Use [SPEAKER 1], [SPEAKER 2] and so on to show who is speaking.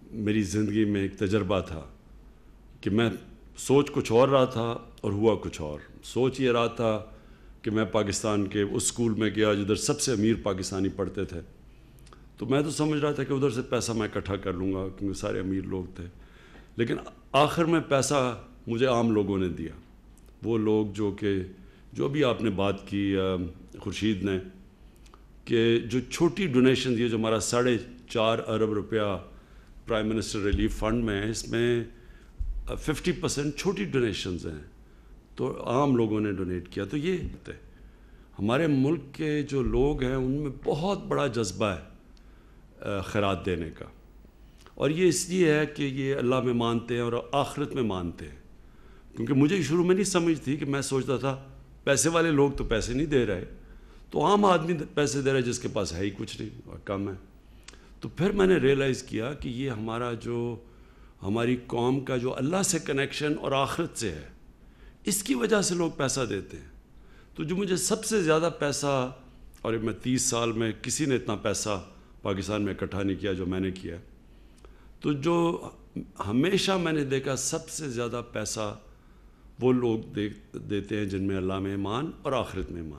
[SPEAKER 1] میری زندگی میں ایک تجربہ تھا کہ میں سوچ کچھ اور رہا تھا اور ہوا کچھ اور. سوچ یہ رہا تھا کہ میں پاکستان کے اس اسکول میں گیا جدھر سب سے امیر پاکستانی پڑھتے تھے. تو میں تو سمجھ رہا تھا کہ ادھر سے پیسہ میں اکٹھا کر لوں گا کیونکہ سارے امیر لوگ تھے. لیکن آخر میں پیسہ مجھے عام لوگوں نے دیا. وہ لوگ جو بھی آپ نے بات کی خورشید نے کہ جو چھوٹی ڈونیشن یہ جو ہمارا 4.5 ارب روپیہ پرائم منسٹر ریلیف فنڈ میں ہے، اس میں 50% چھوٹی ڈونیشنز ہیں تو عام لوگوں نے ڈونیٹ کیا. تو یہ ہمارے ملک کے جو لوگ ہیں ان میں بہت بڑا جذبہ ہے خیرات دینے کا، اور یہ اس لیے ہے کہ یہ اللہ میں مانتے ہیں اور آخرت میں مانتے ہیں. کیونکہ مجھے شروع میں نہیں سمجھ تھی کہ میں سوچتا تھا پیسے والے لوگ تو پیسے نہیں دے رہے، تو عام آدمی پیسے دے رہا ہے جس کے پاس ہے ہی کچھ نہیں اور کم ہے. تو پھر میں نے ریئلائز کیا کہ یہ ہماری قوم کا جو اللہ سے کنیکشن اور آخرت سے ہے، اس کی وجہ سے لوگ پیسہ دیتے ہیں. تو جو مجھے سب سے زیادہ پیسہ، اور میں 30 سال میں کسی نے اتنا پیسہ پاکستان میں اکٹھا نہیں کیا جو میں نے کیا، تو جو ہمیشہ میں نے دیکھا سب سے زیادہ پیسہ وہ لوگ دیتے ہیں جن میں اللہ میں ایمان اور آخرت میں ایمان.